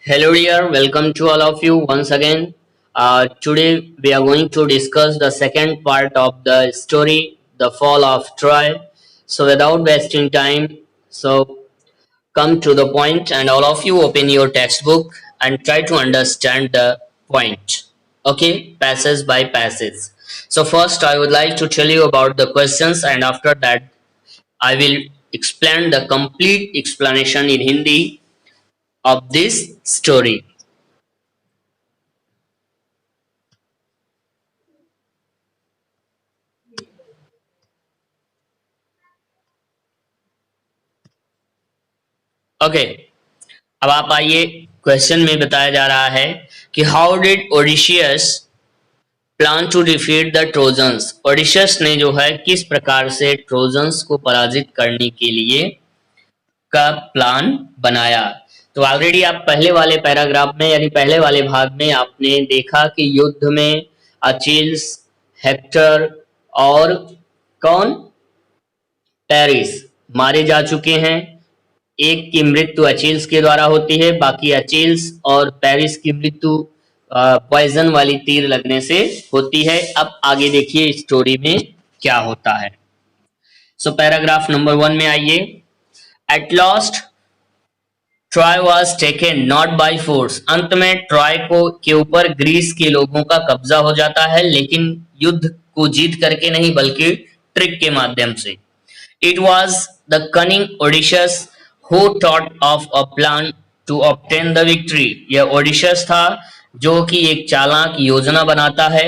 Hello dear, welcome to all of you once again. Today we are going to discuss the second part of the story, The Fall of Troy. So without wasting time, come to the point and all of you open your textbook and try to understand the point. Okay, passage by passage. So first I would like to tell you about the questions and after that I will explain the complete explanation in Hindi of this story. Okay, अब आप आइए। Question में बताया जा रहा है कि how did Odysseus plan to defeat the Trojans. Odysseus ने जो है किस प्रकार से ट्रोजन्स को पराजित करने के लिए का प्लान बनाया। तो ऑलरेडी आप पहले वाले पैराग्राफ में यानी पहले वाले भाग में आपने देखा कि युद्ध में अचिल्स, हेक्टर और कौन, पेरिस मारे जा चुके हैं। एक की मृत्यु अचील्स के द्वारा होती है, बाकी अचील्स और पेरिस की मृत्यु पॉइजन वाली तीर लगने से होती है। अब आगे देखिए स्टोरी में क्या होता है। सो पैराग्राफ नंबर 1 में आइए। At last Troy was taken not by force. अंत में ट्रॉय को के ऊपर ग्रीस के लोगों का कब्जा हो जाता है, लेकिन युद्ध को जीत करके नहीं बल्कि ट्रिक के माध्यम से। It was the cunning Odysseus who thought of a plan to obtain the victory. यह ओडिशस था जो कि एक चालाक योजना बनाता है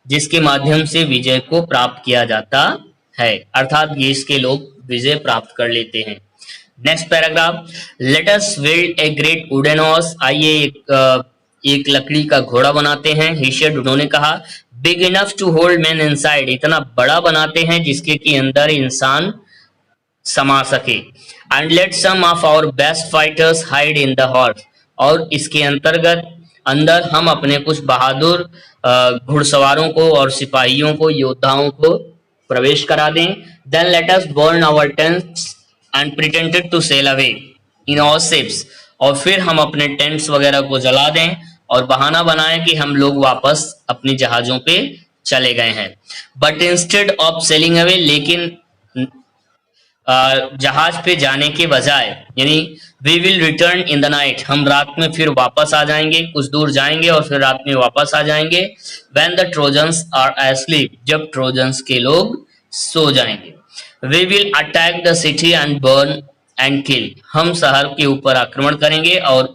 जिसके माध्यम से विजय को प्राप्त किया जाता है, अर्थात ग्रीस के लोग विजय प्राप्त कर लेते हैं। Next paragraph, let us build a great wooden horse. आइए एक लकड़ी का घोड़ा बनाते हैं। ही सेड, उन्होंने कहा, big enough to hold man inside. इतना बड़ा बनाते हैं जिसके कि अंदर इंसान समा सके। And let some of our best fighters hide in the horse. और इसके अंतर्गत अंदर हम अपने कुछ बहादुर घुड़सवारों को और सिपाहियों को, योद्धाओं को प्रवेश करा दें। Then let us burn our tents and pretended to sail away in our ships. और फिर हम अपने टेंट्स वगैरह को जला दें और बहाना बनाएं कि हम लोग वापस अपनी जहाजों पे चले गए हैं। But instead of sailing away, लेकिन जहाज पे जाने के बजाय, यानी we will return in the night, हम रात में फिर वापस आ जाएंगे, कुछ दूर जाएंगे और फिर रात में वापस आ जाएंगे। When the Trojans are asleep, जब ट्रोजन्स के लोग सो जाएंगे। We will attack the city and burn and kill, हम शहर के ऊपर आक्रमण करेंगे और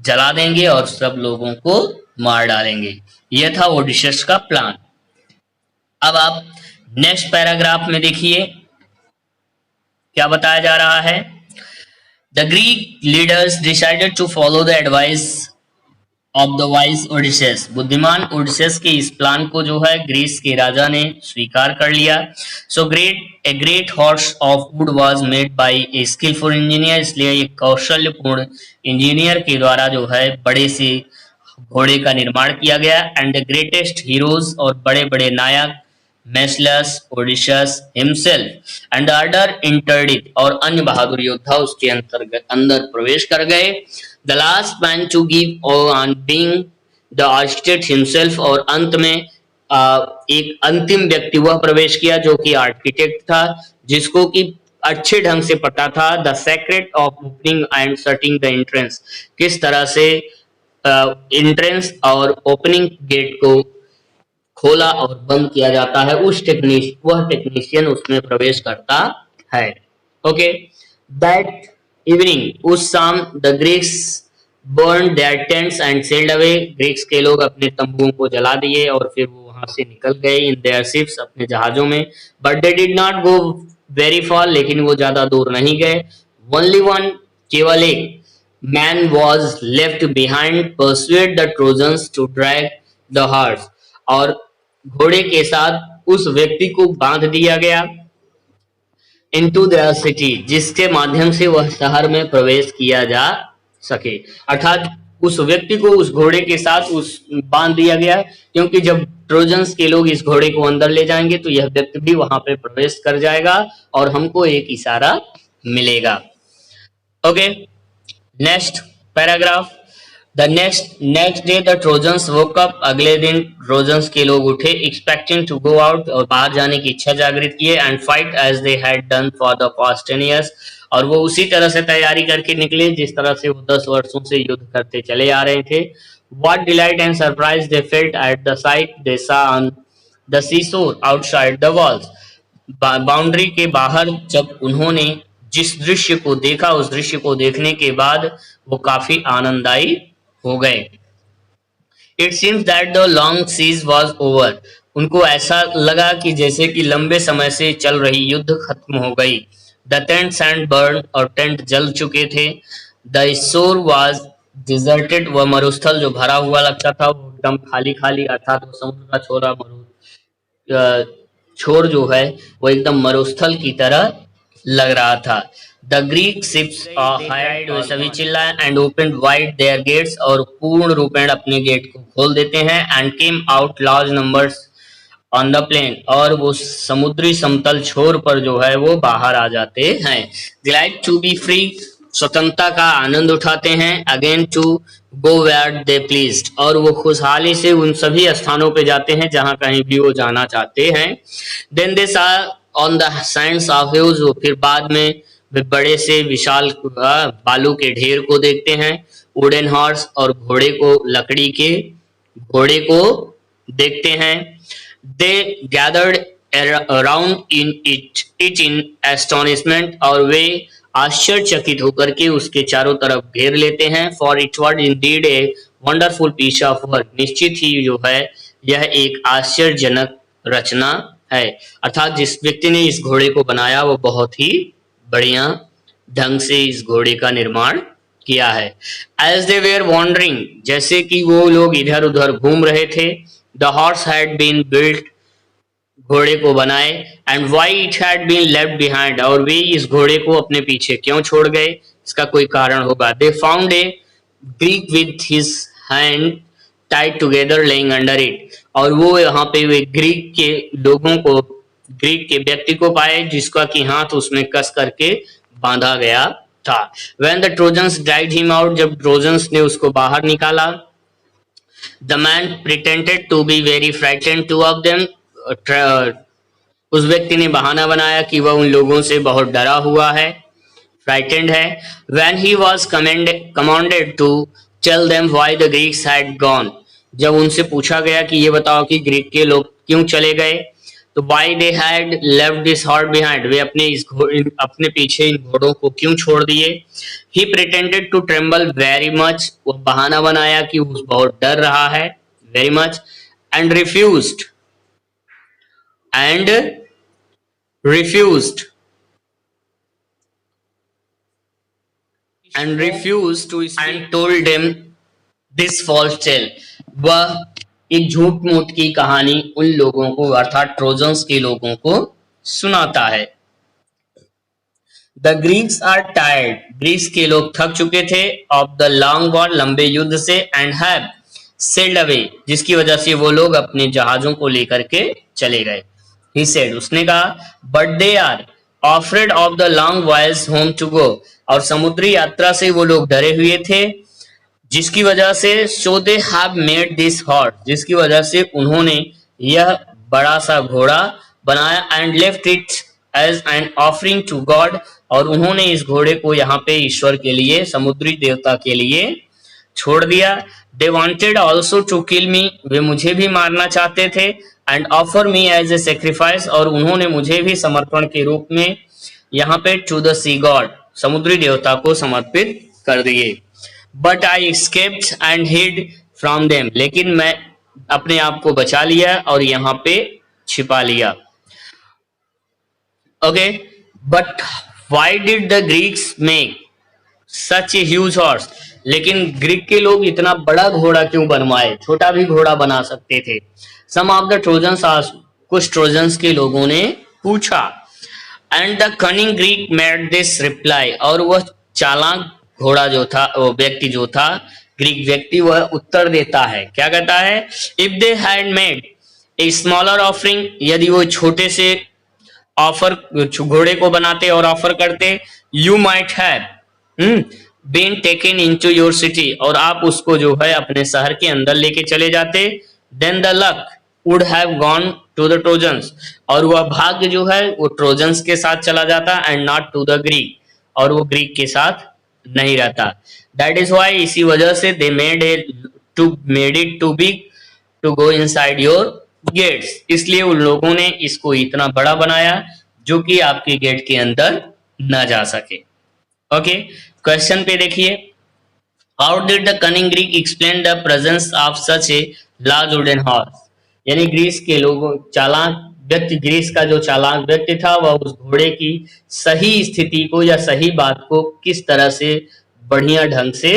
जला देंगे और सब लोगों को मार डालेंगे। यह था ओडिशस का प्लान। अब आप नेक्स्ट पैराग्राफ में देखिए क्या बताया जा रहा है। The Greek leaders decided to follow the advice of the wise Odysseus. बुद्धिमान ओडिसेस के इस प्लान को जो है ग्रीस के राजा ने स्वीकार कर लिया। So a great horse of wood was made by a skilful engineer. इसलिए एक कौशल्यपूर्ण इंजीनियर के द्वारा जो है बड़े से घोड़े का निर्माण किया गया। एंड द ग्रेटेस्ट हीरोज, और बड़े बड़े नायक, मेसलस, ओडिशस हिमसेल्फ एंड अदर इंटर्ड, और अन्य बहादुर योद्धा उसके अंतर्गत अंदर प्रवेश कर गए। The last man to give on being the architect himself, और अंत में एक अंतिम व्यक्ति वह प्रवेश किया जो कि आर्किटेक्ट था, जिसको कि अच्छे ढंग से पता था the secret of opening and shutting the entrance, किस तरह से एंट्रेंस और ओपनिंग गेट को खोला और बंद किया जाता है। वह टेक्नीशियन उसमें प्रवेश करता है। ओके, दैट इवनिंग, उस शाम, the Greeks burn their tents and sailed away. Greeks के लोग अपने तंबुओं को जला दिए और फिर वो वहां से निकल गए इन देयर शिप्स, अपने जहाजों में। But they did not go very far, लेकिन वो ज्यादा दूर नहीं गए। ओनली वन, केवल एक man was left behind persuade the Trojans to drag the horse, और घोड़े के साथ उस व्यक्ति को बांध दिया गया इनटू द सिटी, जिसके माध्यम से वह शहर में प्रवेश किया जा सके। अर्थात उस व्यक्ति को उस घोड़े के साथ उस बांध दिया गया, क्योंकि जब ट्रोजन्स के लोग इस घोड़े को अंदर ले जाएंगे तो यह व्यक्ति भी वहां पे प्रवेश कर जाएगा और हमको एक इशारा मिलेगा। Okay, next paragraph, the next day the trojans woke up, अगले दिन ट्रोजन्स के लोग उठे, एक्सपेक्टिंग टू गो आउट, और बाहर जाने की इच्छा जागृत किए, and fight as they had done for the past 10 years, और वो उसी तरह से तैयारी करके निकले जिस तरह से वो 10 वर्षों से युद्ध करते चले आ रहे थे. What delight and surprise they felt at the sight they saw on the seashore outside the walls. Boundary के बाहर जब उन्होंने जिस दृश्य को देखा, उस दृश्य को देखने के बाद वो काफी आनंददायी हो गए. It seems that the long siege was over. उनको ऐसा लगा कि जैसे कि लंबे समय से चल रही युद्ध खत्म हो गई. द टेंट्स एंड बर्न, और टेंट जल चुके थे. द शोर वॉज डिजर्टेड, वह मरुस्थल जो भरा हुआ लगता था वो एकदम खाली खाली, अर्थात वो समुद्र का छोर जो है वो एकदम मरुस्थल की तरह लग रहा था. द ग्रीक शिप्स हाइड, वे सभी चिल्लाए, and open wide their gates, और पूर्ण रूपेण अपने गेट को खोल देते हैं. And came out large numbers on the plain, और वो समुद्री समतल छोर पर जो है वो बाहर आ जाते हैं. ग्लैड टू बी फ्री, स्वतंत्रता का आनंद उठाते हैं. Again to go where they pleased, और वो खुशहाली से उन सभी स्थानों पे जाते हैं जहां कहीं भी वो जाना चाहते हैं. देन दे सा on the Sands of huge, वो फिर बाद में वे बड़े से विशाल बालू के ढेर को देखते हैं. वुडन हॉर्स, और लकड़ी के घोड़े को देखते हैं. They gathered around in it in astonishment, और वे आश्चर्यचकित होकर के उसके चारों तरफ घेर लेते हैं. For it was indeed a wonderful piece of work, निश्चित ही जो है यह एक आश्चर्यजनक रचना है. अर्थात जिस व्यक्ति ने इस घोड़े को बनाया वो बहुत ही बढ़िया ढंग से इस घोड़े का निर्माण किया है. एज दे वेयर वॉन्डरिंग, जैसे कि वो लोग इधर उधर घूम रहे थे. The horse had been built, घोड़े को बनाए. And why it had been left behind, और वे इस घोड़े को अपने पीछे क्यों छोड़ गए, इसका कोई कारण होगा. They found a Greek with his hand Tide together laying under it, और वो यहाँ पे वे ग्रीक के व्यक्ति को पाए जिसका की हाथ उसमें कस करके बांधा गया था. When the Trojans dragged him out, जब ट्रोजन्स ने उसको बाहर निकाला. The man pretended to be very frightened, two of them. उस व्यक्ति ने बहाना बनाया कि वह उन लोगों से बहुत डरा हुआ है, फ्राइटेंड है. When he was commanded to tell them why the Greeks had gone, जब उनसे पूछा गया कि ये बताओ कि ग्रीक के लोग क्यों चले गए, तो why they had left this horde behind, वे अपने पीछे इन घोड़ों को क्यों छोड़ दिए. He pretended to tremble very much, वो बहाना बनाया कि वो बहुत डर रहा है, very much. and refused and refused to and told them this false tale, वह एक झूठ मूठ की कहानी उन लोगों को अर्थात ट्रोजन्स के लोगों को सुनाता है. The Greeks are tired, Greece के लोग थक चुके थे. ऑफ द लॉन्ग वॉर, लंबे युद्ध से. एंड हैव सेल्ड अवे, जिसकी वजह से वो लोग अपने जहाजों को लेकर के चले गए. ही सेड, उसने कहा. But they are afraid of the long voyage home to go, और समुद्री यात्रा से वो लोग डरे हुए थे, जिसकी वजह से so they have made this horse, जिसकी वजह से उन्होंने यह बड़ा सा घोड़ा बनाया. And left it as an offering to god, और उन्होंने इस घोड़े को यहाँ पे ईश्वर के लिए, समुद्री देवता के लिए छोड़ दिया. They wanted also to kill me, वे मुझे भी मारना चाहते थे. And offer me as a sacrifice, और उन्होंने मुझे भी समर्पण के रूप में यहाँ पे टू द सी गॉड, समुद्री देवता को समर्पित कर दिए. But I escaped and hid from them, लेकिन मैं अपने आप को बचा लिया और यहाँ पे छिपा लिया. Okay, but why did the Greeks make such a huge horse, लेकिन ग्रीक के लोग इतना बड़ा घोड़ा क्यों बनवाए, छोटा भी घोड़ा बना सकते थे. सम ऑफ द ट्रोजन्स आस्क्ड, कुछ ट्रोजन्स के लोगों ने पूछा. And the cunning Greek made this reply, और वह चालाक घोड़ा जो था, वो व्यक्ति जो था, ग्रीक व्यक्ति, वह उत्तर देता है. क्या कहता है. If they had made a smaller offering, यदि वो छोटे से ऑफर घोड़े को बनाते और ऑफर करते. You might have, been taken into your city, और आप उसको जो है अपने शहर के अंदर लेके चले जाते, then the luck would have gone to the Trojans, और वह भाग्य जो है वो ट्रोजन्स के साथ चला जाता, and not to the Greek, और वो ग्रीक के साथ नहीं रहता। दैट इज वाई, इसी वजह से they made it too big to go inside your gates, इसलिए उन लोगों ने इसको इतना बड़ा बनाया जो कि आपके गेट के अंदर न जा सके। ओके, क्वेश्चन पे देखिए, how did the cunning Greek explain the presence of such a large wooden horse, यानी ग्रीस के लोगों चालाक व्यक्ति, ग्रीस का जो चालाक व्यक्ति था वह उस घोड़े की सही स्थिति को या सही बात को किस तरह से बढ़िया ढंग से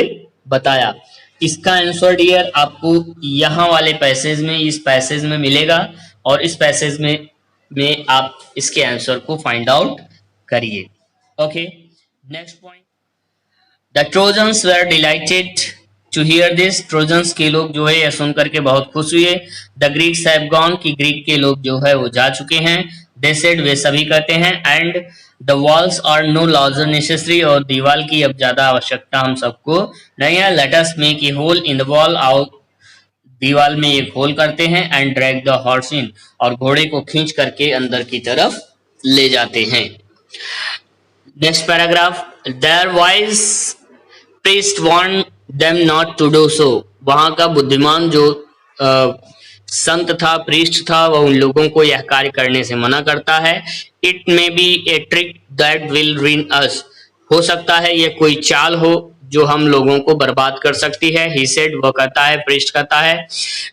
बताया। इसका आंसर डियर आपको यहाँ वाले पैसेज में, इस पैसेज में मिलेगा, और इस पैसेज में आप इसके आंसर को फाइंड आउट करिए। Okay, next point, the Trojans were delighted to hear this, Trojans के लोग जो है यह सुन करके बहुत खुश हुए। द ग्रीक्स हैव गॉन, कि ग्रीक के लोग जो है वो जा चुके हैं। दे सेड, वे सभी कहते हैं। And the walls are no longer necessary, और दीवार की अब ज्यादा आवश्यकता हम सबको नहीं है। Let us make a hole in the wall, आओ दीवार में एक होल करते हैं। And drag the horse in, और घोड़े को खींच करके अंदर की तरफ ले जाते हैं। Next paragraph, their wise priest warn them not to do so, वहां का बुद्धिमान जो संत था, प्रीस्ट था, वह उन लोगों को यह कार्य करने से मना करता है। It may be a trick that will ruin us, हो सकता है यह कोई चाल हो जो हम लोगों को बर्बाद कर सकती है। ही सेड, वह कहता है, प्रीस्ट कहता है।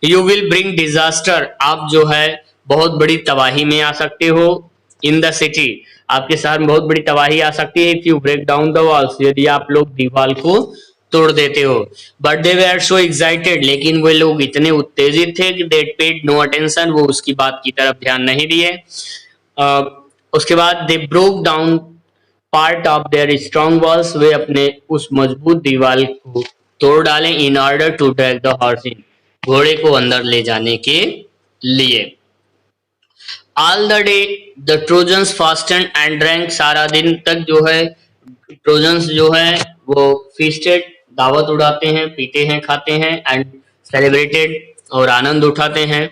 यू विल ब्रिंग डिजास्टर, आप जो है बहुत बड़ी तबाही में आ सकते हो। इन द सिटी, आपके शहर में बहुत बड़ी तबाही आ सकती है। If you break down the walls, यदि आप लोग दीवार को तोड़ देते हो। But they were so excited, लेकिन वे लोग इतने उत्तेजित थे कि दे पेड नो अटेंशन, वो उसकी बात की तरफ ध्यान नहीं दिए। उसके बाद they broke down part of their strong walls, वे अपने उस मजबूत दीवार को तोड़ डाले। In order to drag the horse in, घोड़े को अंदर ले जाने के लिए। All the day the Trojans fasted and drank, सारा दिन तक जो है ट्रोजन्स जो है वो फीस्टेड, दावत उड़ाते हैं, पीते हैं, खाते हैं। एंड सेलिब्रेटेड, और आनंद उठाते हैं।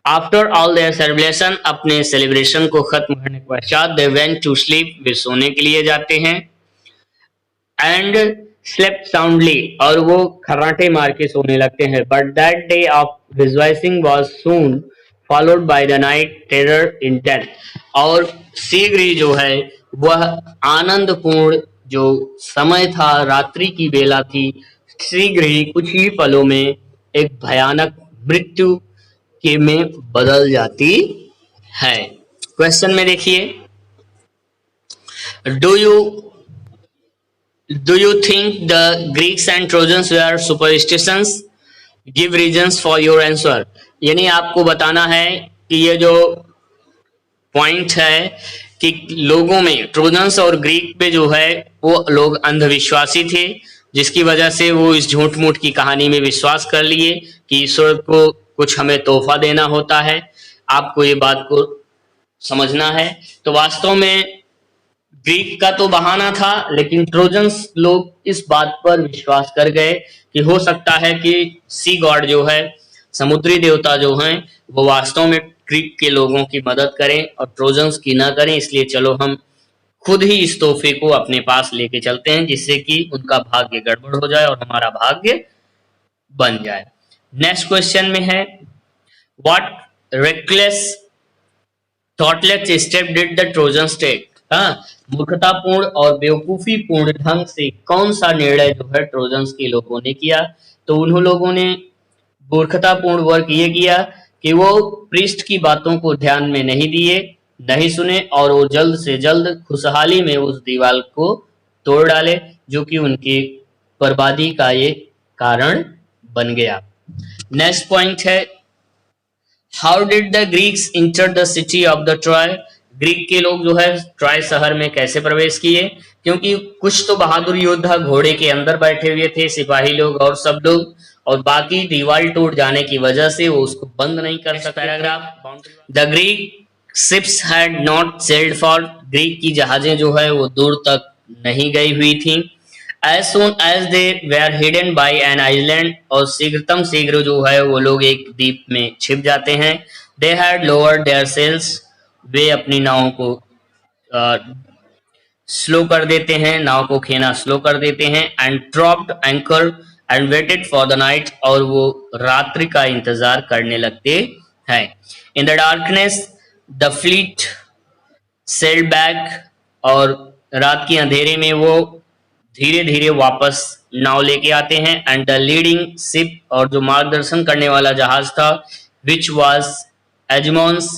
आफ्टर ऑल देयर सेलिब्रेशन, अपने सेलिब्रेशन को खत्म करने के पश्चात, दे वेंट टू स्लीप, वे सोने के लिए जाते हैं। एंड स्लेप्ट साउंडली, और वो खर्राटे मार के सोने लगते हैं। But that day of rejoicing was soon followed by the night terror in death, और शीघ्र ही जो है वह आनंदपूर्ण जो समय था, रात्रि की बेला थी, शीघ्र ही कुछ ही पलों में एक भयानक मृत्यु के में बदल जाती है। क्वेश्चन में देखिए, do you think the Greeks and trojans were superstitions, give reasons for your answer, यानी आपको बताना है कि ये जो पॉइंट है कि लोगों में, ट्रोजन्स और ग्रीक पे जो है वो लोग अंधविश्वासी थे, जिसकी वजह से वो इस झूठ मूठ की कहानी में विश्वास कर लिए कि ईश्वर को कुछ हमें तोहफा देना होता है। आपको ये बात को समझना है। तो वास्तव में ग्रीक का तो बहाना था, लेकिन ट्रोजन्स लोग इस बात पर विश्वास कर गए कि हो सकता है कि सी गॉड जो है, समुद्री देवता जो हैं, वो वास्तव में ग्रीक के लोगों की मदद करें और ट्रोजन्स की ना करें। इसलिए चलो हम खुद ही इस तोहफे को अपने पास लेके चलते हैं, जिससे कि उनका भाग्य गड़बड़ हो जाए और हमारा भाग्य बन जाए। नेक्स्ट क्वेश्चन में है, what reckless thoughtless step did the Trojans take, मूर्खतापूर्ण और बेवकूफी पूर्ण ढंग से कौन सा निर्णय जो है ट्रोजन्स के लोगों ने किया। तो उन्होंने लोगों ने मूर्खतापूर्ण वर्क ये किया कि वो प्रीस्ट की बातों को ध्यान में नहीं दिए, नहीं सुने, और वो जल्द से जल्द खुशहाली में उस दीवार को तोड़ डाले, जो कि उनकी बर्बादी का ये कारण बन गया। नेक्स्ट पॉइंट है, how did the Greeks enter the city of the Troy, Greek के लोग जो है ट्रॉय शहर में कैसे प्रवेश किए, क्योंकि कुछ तो बहादुर योद्धा घोड़े के अंदर बैठे हुए थे, सिपाही लोग और सब लोग, और बाकी दीवार टूट जाने की वजह से वो उसको बंद नहीं कर सकते। Paragraph, the Greek ships had not sailed for, Greek की जहाजें जो है वो दूर तक नहीं गई हुई थी। As soon as they were hidden by an island, और शीघ्रतम शीघ्र जो है वो लोग एक द्वीप में छिप जाते हैं. They had lowered their sails, वे अपनी नावों को स्लो कर देते हैं, नाव को खेना स्लो कर देते हैं. And dropped anchor and waited for the night, और वो रात्रि का इंतजार करने लगते हैं. In the darkness the fleet sailed back, और रात के अंधेरे में वो धीरे धीरे वापस नाव लेके आते हैं. एंड द लीडिंग शिप, और जो मार्गदर्शन करने वाला जहाज था, which was Agamemnon's,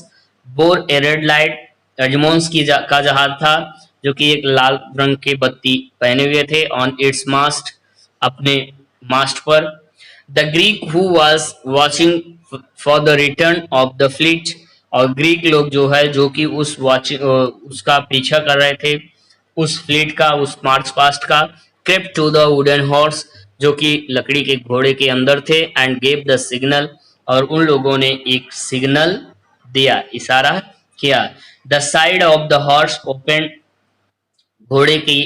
bore a red light, Agamemnon's का जहाज था जो कि एक लाल रंग की बत्ती पहने हुए थे. ऑन इट्स मास्ट, अपने मास्ट पर. The Greek who was watching for the return of the fleet, और ग्रीक लोग जो है जो कि उसका पीछा कर रहे थे, उस फ्लीट का, उस मार्च पास्ट का. Crept to the wooden horse, जो कि लकड़ी के घोड़े के अंदर थे. एंड गेव द सिग्नल, और उन लोगों ने एक सिग्नल दिया, इशारा किया. The side of the horse open, घोड़े की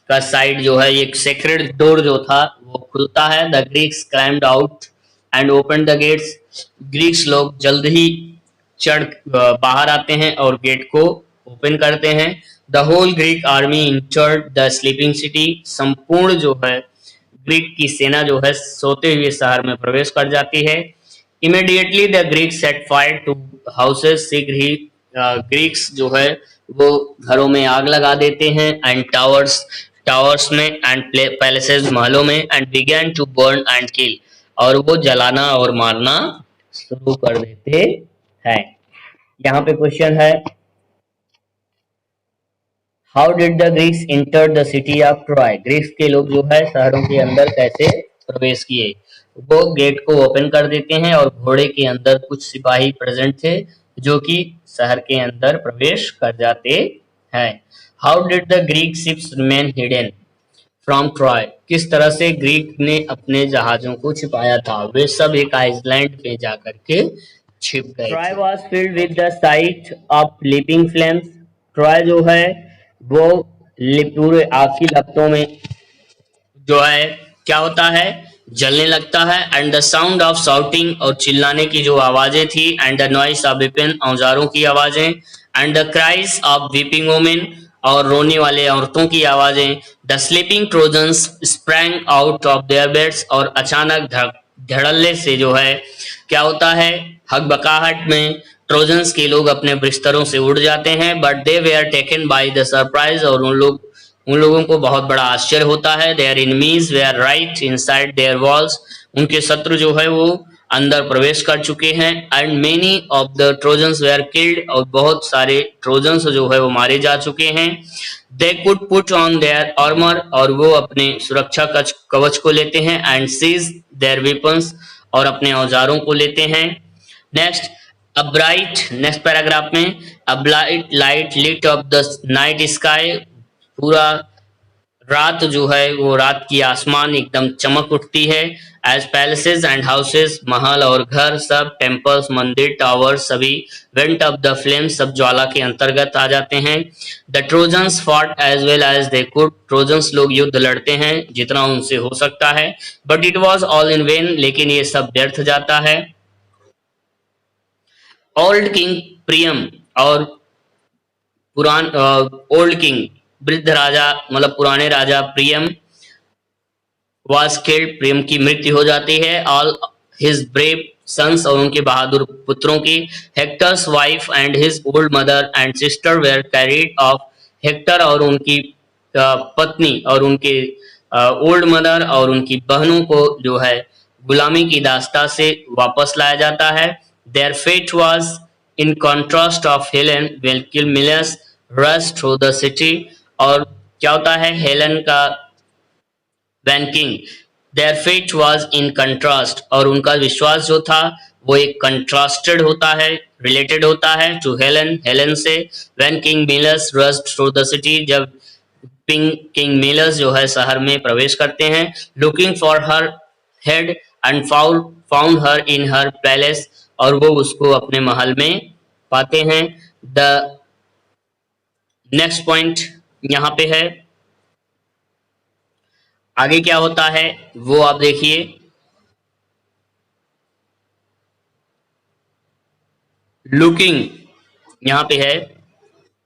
का साइड जो है, एक सेक्रेड डोर जो था वो खुलता है. The Greeks climbed out and open the gates, Greeks लोग जल्द ही चढ़ बाहर आते हैं और गेट को ओपन करते हैं. The whole Greek army entered the sleeping city, संपूर्ण जो है ग्रीक की सेना जो है सोते हुए शहर में प्रवेश कर जाती है. Immediately the Greek set fire to houses, शीघ्र ही ग्रीक्स जो है वो घरों में आग लगा देते हैं. एंड टावर्स में, एंड पैलेसेस, महलों में. And began to burn and kill, और वो जलाना और मारना शुरू कर देते हैं. यहाँ पे क्वेश्चन है, how did the Greeks enter the city of Troy, Greeks के लोग जो है शहरों के अंदर कैसे प्रवेश किए. वो गेट को ओपन कर देते हैं और घोड़े के अंदर कुछ सिपाही प्रेजेंट थे जो कि शहर के अंदर प्रवेश कर जाते हैं. How did the Greek ships remain hidden from Troy, किस तरह से ग्रीक ने अपने जहाजों को छिपाया था, वे सब एक आइसलैंड पे जाकर के छिप गए. Troy was filled with the site of leaping flames, Troy जो है वो पूरे आग की लपटों में जो है क्या होता है, जलने लगता है. And the sound of shouting, और चिल्लाने की जो आवाजें थी. And the noise of weapon, औजारों की आवाजें. And the cries of weeping women, और रोने वाले औरतों की आवाजें. The sleeping trojans sprang out of their beds, और अचानक धड़ल्ले से जो है क्या होता है, हकबकाहट में ट्रोजन्स के लोग अपने बिस्तरों से उड़ जाते हैं. But they were taken by the surprise, और उन लोगों को बहुत बड़ा आश्चर्य होता है. Their enemies were right inside their walls, उनके शत्रु जो है वो अंदर प्रवेश कर चुके हैं. And many of the trojans where killed, और बहुत सारे ट्रोजन्स जो है वो मारे जा चुके हैं. They could put on their armour, और वो अपने सुरक्षा कवच को लेते हैं. एंड सीज देयर वेपन्स, और अपने औजारों को लेते हैं. Next, a bright, next paragraph में, a bright light lit up the night sky, पूरा रात जो है वो रात की आसमान एकदम चमक उठती है. एज पैलेसेस एंड हाउसेस, महल और घर सब, टेम्पल्स, मंदिर, टावर, सभी वेंट अप द फ्लेम, सब ज्वाला के अंतर्गत आ जाते हैं. The Trojans fought as well as they could, Trojans लोग युद्ध लड़ते हैं जितना उनसे हो सकता है. But it was all in vain, लेकिन ये सब व्यर्थ जाता है. ओल्ड किंग प्रियम, और पुरान ओल्ड किंग, वृद्ध राजा, मतलब पुराने राजा प्रियम, वाज किल्ड, प्रियम की मृत्यु हो जाती है. ऑल हिज ब्रेव सन्स, और उनके बहादुर पुत्रों की. Hector's wife and his old mother and sister were carried off, Hector और उनकी पत्नी और उनके ओल्ड मदर और उनकी बहनों को जो है गुलामी की दास्ता से वापस लाया जाता है. Their fate was in contrast of Helen while किल Menelaus rush through the city, और क्या होता है हेलन का बैंकिंग, their fate was in contrast, और उनका विश्वास जो था वो एक कंट्रास्टेड होता है, रिलेटेड होता है टू हेलन, हेलन से. When King Menelaus rush through the city, जब किंग मिलस जो है शहर में प्रवेश करते हैं. Looking for her head and found her in her palace, और वो उसको अपने महल में पाते हैं. द नेक्स्ट पॉइंट यहाँ पे है, आगे क्या होता है वो आप देखिए। लुकिंग यहाँ पे है,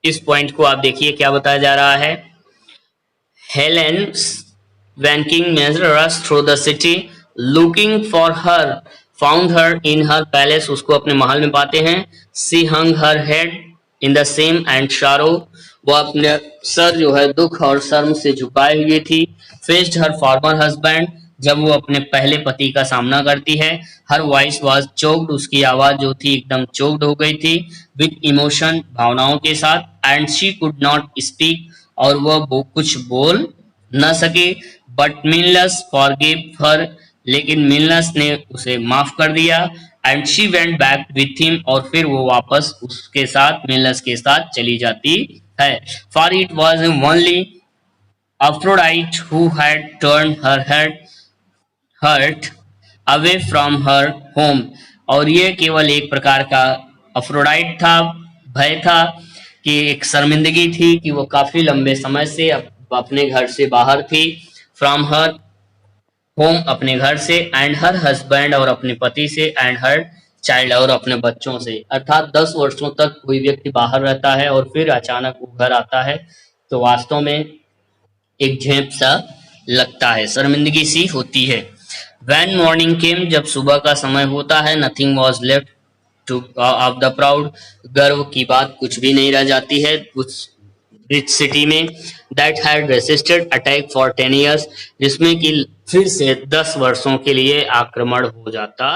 इस पॉइंट को आप देखिए क्या बताया जा रहा है। Helen's when King Mesmer rushed through the city looking for her, found her in her palace, उसको अपने महल में पाते हैं। She hung her head in the shame and sorrow, वो अपने सर जो है दुख और शर्म से झुकाए हुए थी। Faced her former husband, जब वो अपने पहले पति का सामना करती है। हर वॉइस वॉज चोक्ड, उसकी आवाज जो थी एकदम चोक्ड हो गई थी। विथ इमोशन, भावनाओं के साथ। And she could not speak, और वह कुछ बोल न सके। बट मिनलस फॉरगिव हर, लेकिन मिनलस ने उसे माफ कर दिया। And she went back with him, और फिर वो वापस उसके साथ, मिनलस के साथ चली जाती है। For it was only Aphrodite who had turn her head hurt away from her home, और ये केवल एक प्रकार का अफ्रोडाइट था, भय था, कि एक शर्मिंदगी थी कि वो काफी लंबे समय से अपने घर से बाहर थी। फ्रॉम हर होम, अपने घर से। एंड हर हस्बैंड, और अपने पति से। एंड हर चाइल्ड, और अपने बच्चों से। अर्थात 10 वर्षों तक कोई व्यक्ति बाहर रहता है और फिर अचानक वो घर आता है, तो वास्तव में एक झेप सा लगता है, शर्मिंदगी सी होती है। When morning came, जब सुबह का समय होता है, nothing was left to of the proud, गर्व की बात कुछ भी नहीं रह जाती है उस रिच सिटी में। That had resisted attack for 10 years, जिसमें कि फिर से 10 वर्षों के लिए आक्रमण हो जाता